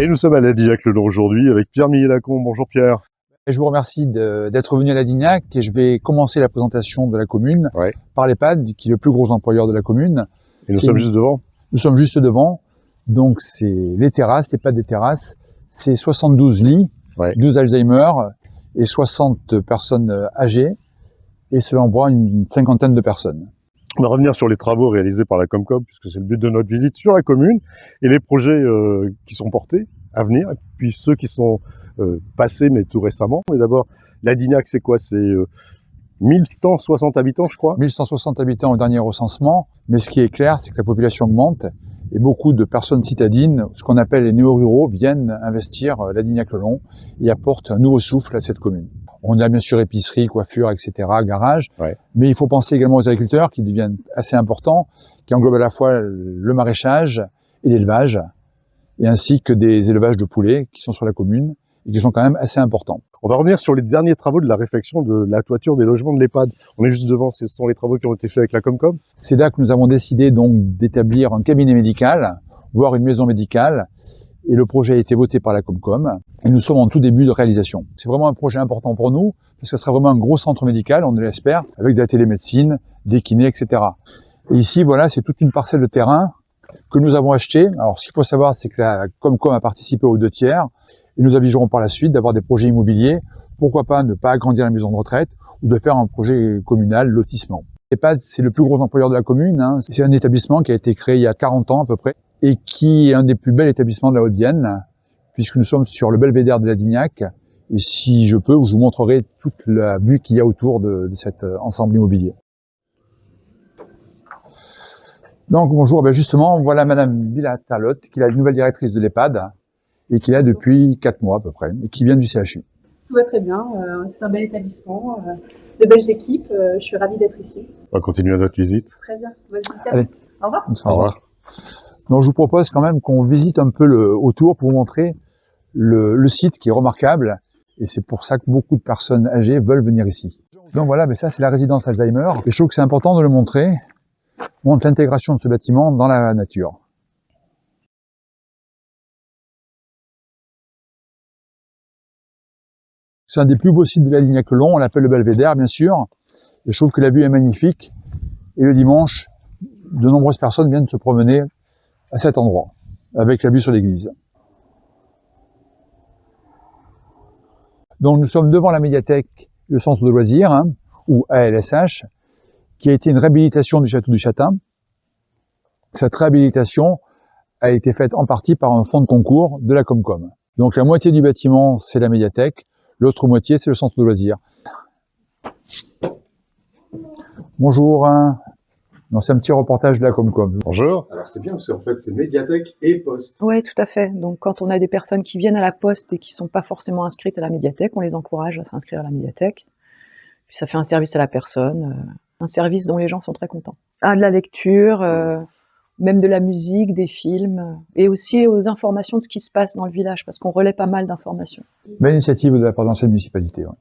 Et nous sommes à Ladignac-le-Long aujourd'hui avec Pierre-Miguel Lacombe. Bonjour Pierre. Je vous remercie d'être venu à Ladignac et je vais commencer la présentation de la commune par l'EHPAD, qui est le plus gros employeur de la commune. Et nous sommes juste devant. Nous sommes juste devant. Donc c'est les terrasses, l'EHPAD des terrasses. C'est 72 lits, 12 Alzheimer et 60 personnes âgées. Et cela envoie une cinquantaine de personnes. On va revenir sur les travaux réalisés par la Comcom, puisque c'est le but de notre visite sur la commune, et les projets qui sont portés à venir, et puis ceux qui sont passés, mais tout récemment. Mais d'abord, Ladignac, c'est quoi? C'est 1160 habitants, je crois. 1160 habitants au dernier recensement, mais ce qui est clair, c'est que la population augmente, et beaucoup de personnes citadines, ce qu'on appelle les néo-ruraux, viennent investir Ladignac-le-Long et apportent un nouveau souffle à cette commune. On a bien sûr épicerie, coiffure, etc., garage, mais il faut penser également aux agriculteurs qui deviennent assez importants, qui englobent à la fois le maraîchage et l'élevage, et ainsi que des élevages de poulets qui sont sur la commune et qui sont quand même assez importants. On va revenir sur les derniers travaux de la réfection de la toiture des logements de l'EHPAD. On est juste devant, ce sont les travaux qui ont été faits avec la Comcom. C'est là que nous avons décidé donc d'établir un cabinet médical, voire une maison médicale, et le projet a été voté par la Comcom, et nous sommes en tout début de réalisation. C'est vraiment un projet important pour nous, parce que ce sera vraiment un gros centre médical, on l'espère, avec de la télémédecine, des kinés, etc. Et ici, voilà, c'est toute une parcelle de terrain que nous avons acheté. Alors, ce qu'il faut savoir, c'est que la Comcom a participé aux 2 tiers, et nous envisagerons par la suite d'avoir des projets immobiliers, pourquoi pas ne pas agrandir la maison de retraite, ou de faire un projet communal, lotissement. l'EHPAD, c'est le plus gros employeur de la commune, hein. C'est un établissement qui a été créé il y a 40 ans à peu près, et qui est un des plus bels établissements de la Haute-Vienne, puisque nous sommes sur le belvédère de Ladignac, et si je peux, je vous montrerai toute la vue qu'il y a autour de cet ensemble immobilier. Donc bonjour, justement, voilà Madame Villa-Talotte, qui est la nouvelle directrice de l'EHPAD, et qui est là depuis 4 mois à peu près, et qui vient du CHU. Tout va très bien, c'est un bel établissement, de belles équipes, je suis ravie d'être ici. On va continuer notre visite. Très bien, bonne visite. Allez. Au revoir. Au revoir. Donc je vous propose quand même qu'on visite un peu autour pour vous montrer le site qui est remarquable, et c'est pour ça que beaucoup de personnes âgées veulent venir ici. Donc voilà, mais ça c'est la résidence Alzheimer, et je trouve que c'est important de le montrer, montre l'intégration de ce bâtiment dans la nature. C'est un des plus beaux sites de Ladignac-le-Long, on l'appelle le belvédère bien sûr, et je trouve que la vue est magnifique, et le dimanche, de nombreuses personnes viennent se promener à cet endroit, avec la vue sur l'église. Donc nous sommes devant la médiathèque, le centre de loisirs, hein, ou ALSH, qui a été une réhabilitation du château du Châtain. Cette réhabilitation a été faite en partie par un fonds de concours de la Comcom. Donc la moitié du bâtiment, c'est la médiathèque, l'autre moitié, c'est le centre de loisirs. Bonjour, c'est un petit reportage de la Comcom. Bonjour. Alors c'est bien parce qu'en fait c'est médiathèque et poste. Oui, tout à fait. Donc quand on a des personnes qui viennent à la poste et qui ne sont pas forcément inscrites à la médiathèque, on les encourage à s'inscrire à la médiathèque. Puis ça fait un service à la personne, un service dont les gens sont très contents. Ah, de la lecture, même de la musique, des films, et aussi aux informations de ce qui se passe dans le village, parce qu'on relaie pas mal d'informations. Belle initiative de la part de l'ancienne municipalité. Ouais.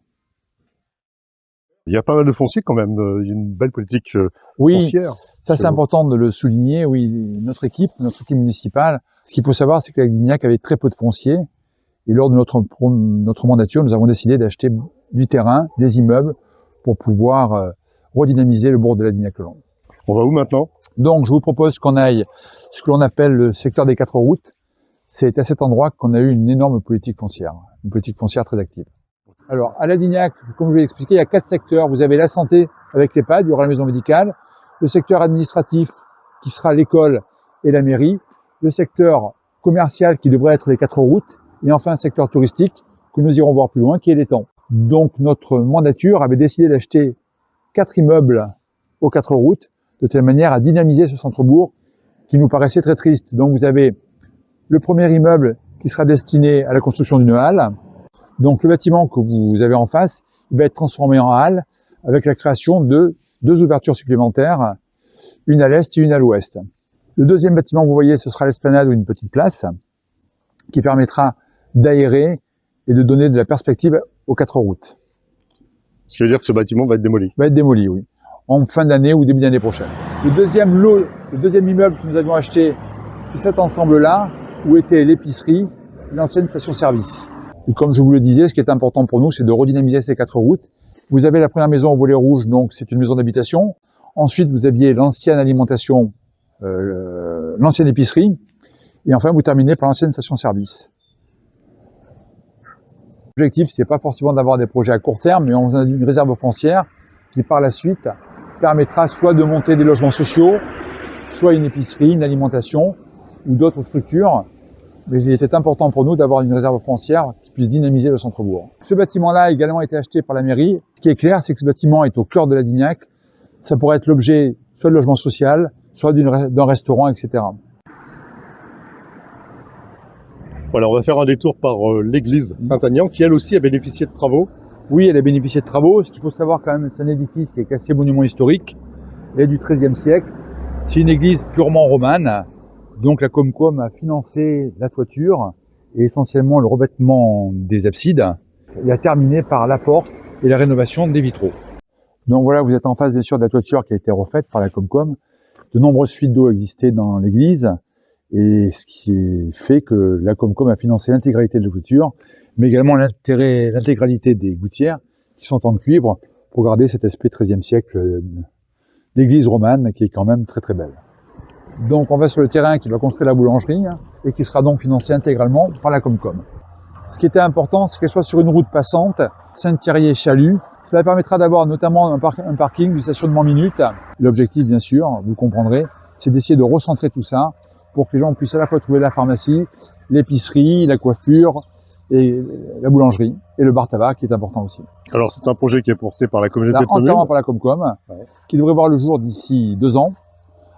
Il y a pas mal de foncier quand même, il y a une belle politique foncière. Ça c'est important de le souligner, oui, notre équipe municipale, ce qu'il faut savoir c'est que Ladignac avait très peu de foncier, et lors de notre mandature, nous avons décidé d'acheter du terrain, des immeubles, pour pouvoir redynamiser le bourg de Ladignac-le-Long. On va où maintenant? Donc je vous propose qu'on aille ce que l'on appelle le secteur des 4 routes. C'est à cet endroit qu'on a eu une énorme politique foncière très active. Alors, à Ladignac, comme je vous l'ai expliqué, il y a 4 secteurs. Vous avez la santé avec l'EHPAD, il y aura la maison médicale, le secteur administratif qui sera l'école et la mairie, le secteur commercial qui devrait être les 4 routes, et enfin un secteur touristique que nous irons voir plus loin, qui est l'étang. Donc, notre mandature avait décidé d'acheter 4 immeubles aux 4 routes, de telle manière à dynamiser ce centre-bourg qui nous paraissait très triste. Donc, vous avez le premier immeuble qui sera destiné à la construction d'une halle. Donc le bâtiment que vous avez en face, il va être transformé en halle avec la création de 2 ouvertures supplémentaires, une à l'est et une à l'ouest. Le deuxième bâtiment que vous voyez, ce sera l'esplanade ou une petite place qui permettra d'aérer et de donner de la perspective aux 4 routes. Ce qui veut dire que ce bâtiment va être démoli. Va être démoli, oui, en fin d'année ou début d'année prochaine. Le deuxième immeuble que nous avions acheté, c'est cet ensemble-là où était l'épicerie l'ancienne station-service. Et comme je vous le disais, ce qui est important pour nous, c'est de redynamiser ces 4 routes. Vous avez la première maison au volet rouge, donc c'est une maison d'habitation. Ensuite, vous aviez l'ancienne alimentation, l'ancienne épicerie. Et enfin, vous terminez par l'ancienne station-service. L'objectif, c'est pas forcément d'avoir des projets à court terme, mais on a une réserve foncière qui, par la suite, permettra soit de monter des logements sociaux, soit une épicerie, une alimentation ou d'autres structures. Mais il était important pour nous d'avoir une réserve foncière qui puisse dynamiser le centre-bourg. Ce bâtiment-là a également été acheté par la mairie. Ce qui est clair, c'est que ce bâtiment est au cœur de Ladignac. Ça pourrait être l'objet soit de logement social, soit d'un restaurant, etc. Voilà, on va faire un détour par l'église Saint-Agnand, qui elle aussi a bénéficié de travaux. Oui, elle a bénéficié de travaux. Ce qu'il faut savoir quand même, c'est un édifice qui est classé monument historique. Elle est du XIIIe siècle. C'est une église purement romane. Donc la Comcom a financé la toiture et essentiellement le revêtement des absides et a terminé par la porte et la rénovation des vitraux. Donc voilà, vous êtes en face bien sûr de la toiture qui a été refaite par la Comcom. De nombreuses fuites d'eau existaient dans l'église et ce qui fait que la Comcom a financé l'intégralité de la toiture, mais également l'intégralité des gouttières qui sont en cuivre pour garder cet aspect XIIIe siècle d'église romane qui est quand même très très belle. Donc on va sur le terrain qui va construire la boulangerie et qui sera donc financé intégralement par la Comcom. Ce qui était important, c'est qu'elle soit sur une route passante, Saint-Thierry-Chalut. Cela permettra d'avoir notamment un parking du stationnement minute. L'objectif, bien sûr, vous comprendrez, c'est d'essayer de recentrer tout ça pour que les gens puissent à la fois trouver la pharmacie, l'épicerie, la coiffure et la boulangerie et le bar tabac qui est important aussi. Alors c'est un projet qui est porté par la communauté de communes. Entièrement par la Comcom, qui devrait voir le jour d'ici 2 ans.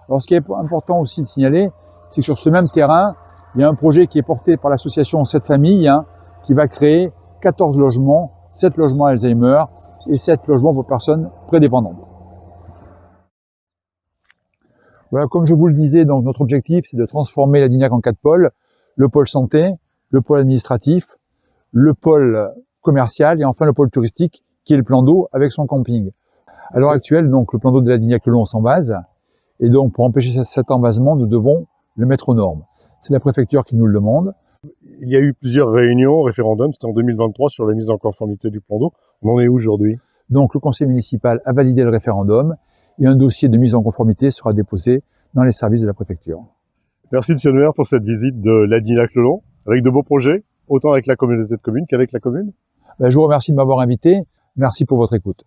Alors ce qui est important aussi de signaler, c'est que sur ce même terrain, il y a un projet qui est porté par l'association 7 familles, qui va créer 14 logements, 7 logements Alzheimer et 7 logements pour personnes prédépendantes. Voilà, comme je vous le disais, donc notre objectif, c'est de transformer Ladignac en 4 pôles. Le pôle santé, le pôle administratif, le pôle commercial et enfin le pôle touristique, qui est le plan d'eau avec son camping. À l'heure actuelle, donc, le plan d'eau de Ladignac-le-Long s'envase. Et donc, pour empêcher cet envasement, nous devons le mettre aux normes. C'est la préfecture qui nous le demande. Il y a eu plusieurs réunions, référendums, c'était en 2023 sur la mise en conformité du plan d'eau. On en est où aujourd'hui? Donc, le conseil municipal a validé le référendum et un dossier de mise en conformité sera déposé dans les services de la préfecture. Merci monsieur le maire pour cette visite de Ladignac-le-Long, avec de beaux projets, autant avec la communauté de communes qu'avec la commune. Je vous remercie de m'avoir invité. Merci pour votre écoute.